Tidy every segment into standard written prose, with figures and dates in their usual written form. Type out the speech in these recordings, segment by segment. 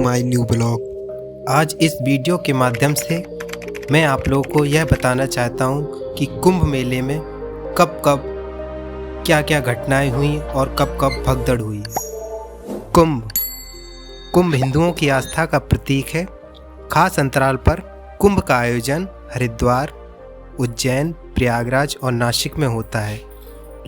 My new blog. आज इस video के माध्यम से मैं आप लोगों को यह बताना चाहता हूँ कि कुंभ मेले में कब कब क्या क्या घटनाएं हुई और कब कब भगदड़ हुई। कुंभ हिंदुओं की आस्था का प्रतीक है। खास अंतराल पर कुंभ का आयोजन हरिद्वार, उज्जैन, प्रयागराज और नासिक में होता है।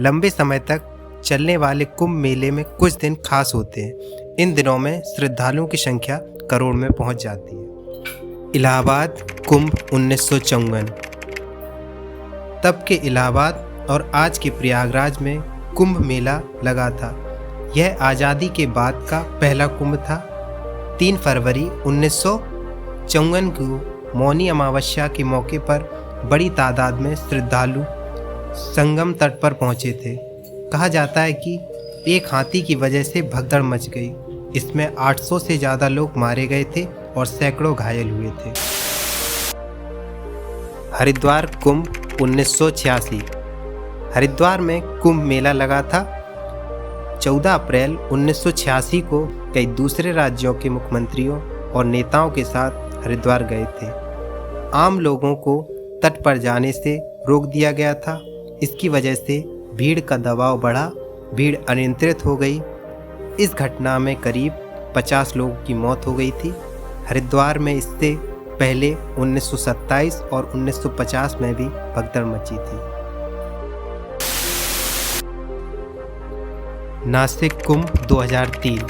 लंबे समय तक चलने वाले कुंभ मेले में कुछ दिन खास होते हैं। इन दिनों में श्रद्धालुओं की संख्या करोड़ में पहुंच जाती है। इलाहाबाद कुंभ 1954। तब के इलाहाबाद और आज के प्रयागराज में कुंभ मेला लगा था। यह आज़ादी के बाद का पहला कुंभ था। 3 फरवरी 1954 को मौनी अमावस्या के मौके पर बड़ी तादाद में श्रद्धालु संगम तट पर पहुंचे थे। कहा जाता है कि एक हाथी की वजह से भगदड़ मच गई। इसमें 800 से ज़्यादा लोग मारे गए थे और सैकड़ों घायल हुए थे। हरिद्वार कुंभ 1986। हरिद्वार में कुंभ मेला लगा था। 14 अप्रैल 1986 को कई दूसरे राज्यों के मुख्यमंत्रियों और नेताओं के साथ हरिद्वार गए थे। आम लोगों को तट पर जाने से रोक दिया गया था। इसकी वजह से भीड़ का दबाव बढ़ा, भीड़ अनियंत्रित हो गई। इस घटना में करीब 50 लोगों की मौत हो गई थी। हरिद्वार में इससे पहले 1927 और 1950 में भी भगदड़ मची थी। नासिक कुंभ 2003।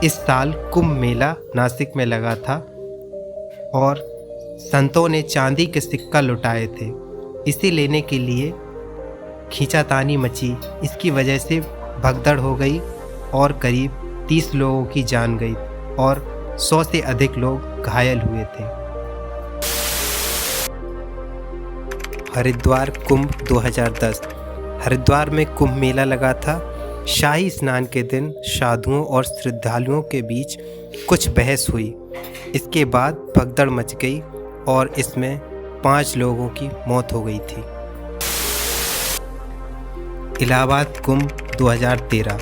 इस साल कुंभ मेला नासिक में लगा था और संतों ने चांदी के सिक्का लुटाए थे। इसे लेने के लिए खींचातानी मची। इसकी वजह से भगदड़ हो गई और करीब 30 लोगों की जान गई और 100 से अधिक लोग घायल हुए थे। हरिद्वार कुंभ 2010। हरिद्वार में कुंभ मेला लगा था। शाही स्नान के दिन साधुओं और श्रद्धालुओं के बीच कुछ बहस हुई। इसके बाद भगदड़ मच गई और इसमें 5 लोगों की मौत हो गई थी। इलाहाबाद कुंभ 2013।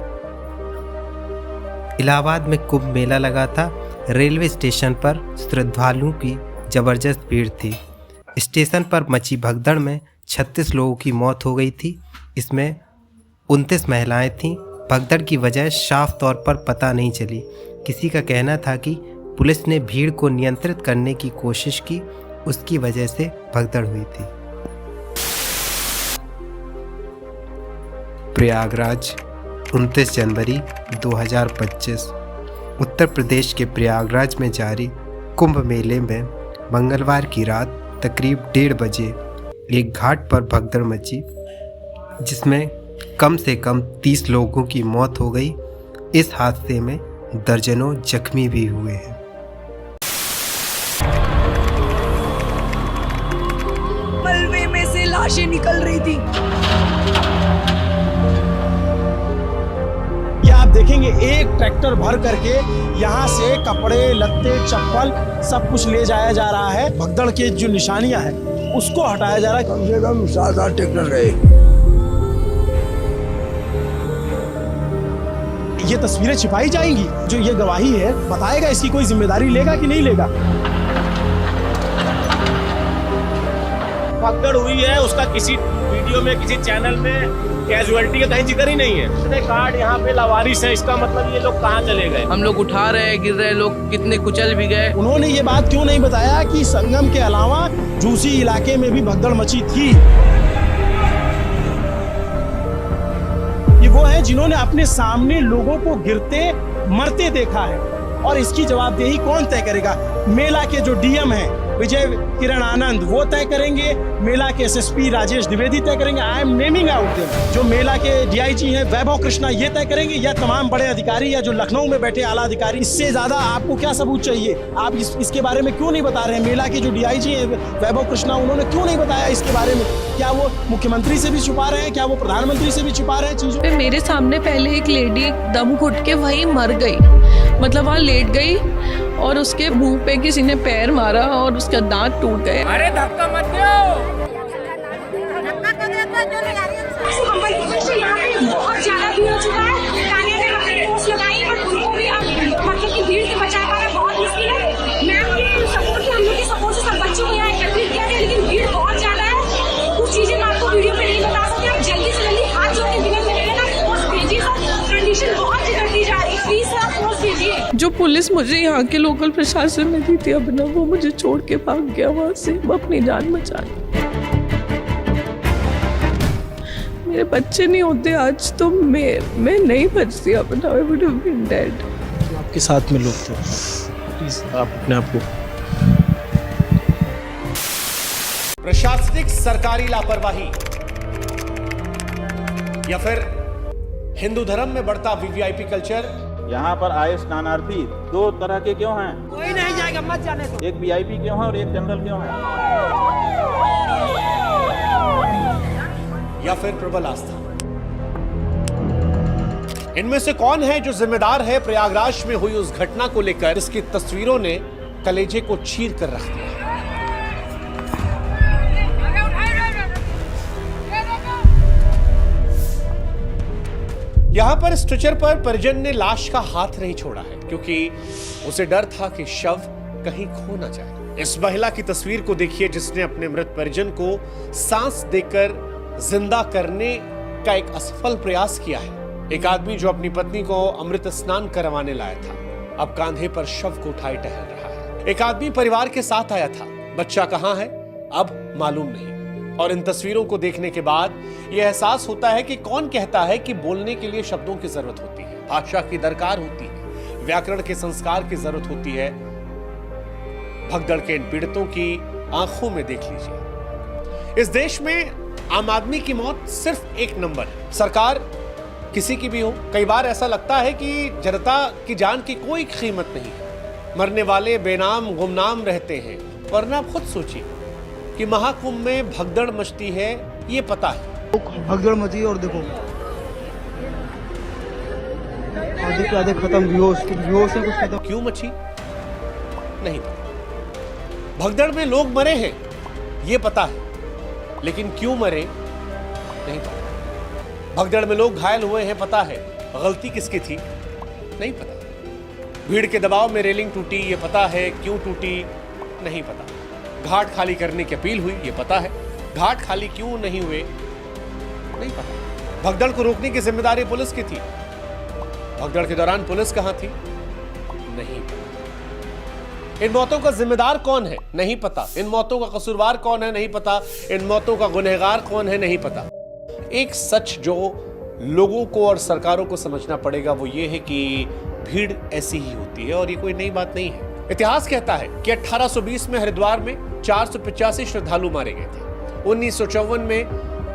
इलाहाबाद में कुंभ मेला लगा था। रेलवे स्टेशन पर श्रद्धालुओं की जबरदस्त भीड़ थी। स्टेशन पर मची भगदड़ में 36 लोगों की मौत हो गई थी। इसमें 29 महिलाएं थीं। भगदड़ की वजह साफ तौर पर पता नहीं चली। किसी का कहना था कि पुलिस ने भीड़ को नियंत्रित करने की कोशिश की, उसकी वजह से भगदड़ हुई थी। प्रयागराज 29 जनवरी 2025। उत्तर प्रदेश के प्रयागराज में जारी कुंभ मेले में मंगलवार की रात तकरीब 1:30 बजे एक घाट पर भगदड़ मची, जिसमें कम से कम 30 लोगों की मौत हो गई। इस हादसे में दर्जनों जख्मी भी हुए हैं। मलबे में से लाशें निकल रही थी। आप देखेंगे एक ट्रैक्टर भर करके यहाँ से कपड़े, लत्ते, चप्पल सब कुछ ले जाया जा रहा है। भगदड़ के जो निशानियां हैं उसको हटाया जा रहा है। कम से कम 7-8 ट्रैक्टर गए। ये तस्वीरें छिपाई जाएंगी। जो ये गवाही है बताएगा, इसकी कोई जिम्मेदारी लेगा कि नहीं लेगा। भगदड़ हुई है उसका किसी वीडियो में, किसी चैनल में कैजुअलिटी का कहीं जिक्र ही नहीं है। इतने कार्ड यहाँ पे लावारिस है, इसका मतलब ये लोग कहाँ चले गए। हम लोग उठा रहे हैं, गिर रहे लोग कितने कुचल भी गए। उन्होंने ये बात क्यों नहीं बताया कि संगम के अलावा झूसी इलाके में भी भगदड़ मची थी। ये वो है जिन्होंने अपने सामने लोगों को गिरते मरते देखा है, और इसकी जवाबदेही कौन तय करेगा? मेला के जो डीएम हैं विजय किरण आनंद वो तय करेंगे, मेला के एसएसपी राजेश द्विवेदी तय करेंगे। I am naming out them. जो मेला के डीआईजी हैं वैभव कृष्णा ये तय करेंगे, या तमाम बड़े अधिकारी, या जो लखनऊ में बैठे आला अधिकारी। इससे ज्यादा आपको क्या सबूत चाहिए? आप इसके बारे में क्यों नहीं बता रहे हैं? मेला के जो डीआईजी हैं वैभव कृष्णा, उन्होंने क्यों नहीं बताया इसके बारे में? क्या वो मुख्यमंत्री से भी छुपा रहे हैं? क्या वो प्रधानमंत्री से भी छुपा रहे हैं चीजों? मेरे सामने पहले एक लेडी दम घुट के वहीं मर गई, मतलब वहाँ लेट गई और उसके मुंह पे किसी ने पैर मारा और उसका दांत टूट गए। अरे धक्का मत दो। बहुत ज्यादा भीड़ हो चुका है। पोस्ट लगाई, पर उनको भी मतलब की भीड़ से बचा पा रहे बहुत जो पुलिस मुझे यहाँ के लोकल प्रशासन ने दी थी अभिनव, वो मुझे छोड़ के भाग गया वहाँ से अपनी जान बचाने। मेरे बच्चे नहीं होते आज तो मैं नहीं बचती Abhinav, I would have been dead. आपके साथ में लोग थे, प्लीज आप अपने आप को। प्रशासनिक सरकारी लापरवाही या फिर हिंदू धर्म में बढ़ता वीवीआईपी कल्चर। यहाँ पर आए स्नानार्थी दो तरह के क्यों हैं? कोई नहीं जाएगा, मत जाने दो। एक वीआईपी क्यों है और एक जनरल क्यों है? या फिर प्रबल आस्था। इनमें से कौन है जो जिम्मेदार है प्रयागराज में हुई उस घटना को लेकर इसकी तस्वीरों ने कलेजे को चीर कर रख दिया। यहां पर स्ट्रेचर पर परिजन ने लाश का हाथ नहीं छोड़ा है क्योंकि उसे डर था कि शव कहीं खो ना जाए। इस महिला की तस्वीर को देखिए जिसने अपने मृत परिजन को सांस देकर जिंदा करने का एक असफल प्रयास किया है। एक आदमी जो अपनी पत्नी को अमृत स्नान करवाने लाया था, अब कांधे पर शव को उठाए टहल रहा है। एक आदमी परिवार के साथ आया था, बच्चा कहां है अब मालूम नहीं। और इन तस्वीरों को देखने के बाद यह एहसास होता है कि कौन कहता है कि बोलने के लिए शब्दों की जरूरत होती है, भाषा की दरकार होती है, व्याकरण के संस्कार की जरूरत होती है। भगदड़ के इन पीड़ितों की आंखों में देख लीजिए। इस देश में आम आदमी की मौत सिर्फ एक नंबर है। सरकार किसी की भी हो, कई बार ऐसा लगता है कि जनता की जान की कोई कीमत नहीं है। मरने वाले बेनाम गुमनाम रहते हैं, वरना आप खुद सोचिए कि महाकुंभ में भगदड़ मचती है, ये पता है। भगदड़ मची और देखो आधे खत्म, बेहोश से कुछ खत्म। क्यों मची नहीं पता। भगदड़ में लोग मरे हैं ये पता है, लेकिन क्यों मरे नहीं पता। भगदड़ में लोग घायल हुए हैं पता है, गलती किसकी थी नहीं पता। भीड़ के दबाव में रेलिंग टूटी ये पता है, क्यों टूटी नहीं पता। घाट खाली करने की अपील हुई ये पता है, घाट खाली क्यों नहीं हुए नहीं पता। भगदड़ को रोकने की जिम्मेदारी पुलिस की थी, भगदड़ के दौरान पुलिस कहां थी नहीं पता। इन मौतों का जिम्मेदार कौन है नहीं पता। इन मौतों का कसूरवार कौन है नहीं पता। इन मौतों का गुनहगार कौन है नहीं पता। एक सच जो लोगों को और सरकारों को समझना पड़ेगा वो ये है कि भीड़ ऐसी ही होती है और ये कोई नई बात नहीं है। इतिहास कहता है कि 1820 में हरिद्वार में 485 श्रद्धालु मारे गए थे। 1954 में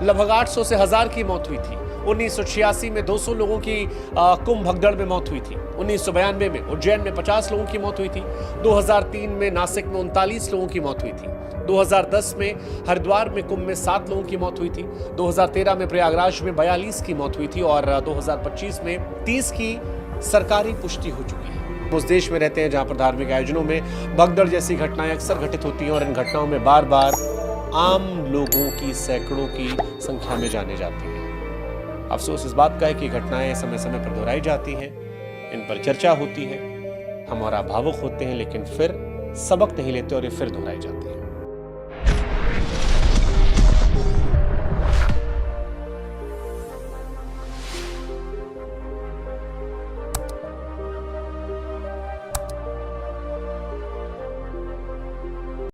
लगभग 800 से 1000 की मौत हुई थी। 1986 में 200 लोगों की कुंभ भगदड़ में मौत हुई थी। 1992 में उज्जैन में 50 लोगों की मौत हुई थी। 2003 में नासिक में 39 लोगों की मौत हुई थी। 2010 में हरिद्वार में कुंभ में 7 लोगों की मौत हुई थी। 2013 में प्रयागराज में 42 की मौत हुई थी और 2025 में 30 की सरकारी पुष्टि हो चुकी है। उस देश में रहते हैं जहां पर धार्मिक आयोजनों में भगदड़ जैसी घटनाएं अक्सर घटित होती हैं और इन घटनाओं में बार बार आम लोगों की सैकड़ों की संख्या में जाने जाती हैं। अफसोस इस बात का है कि घटनाएं समय समय पर दोहराई जाती हैं, इन पर चर्चा होती है, हमारा भावुक होते हैं, लेकिन फिर सबक नहीं लेते और ये फिर दोहराई जाती है।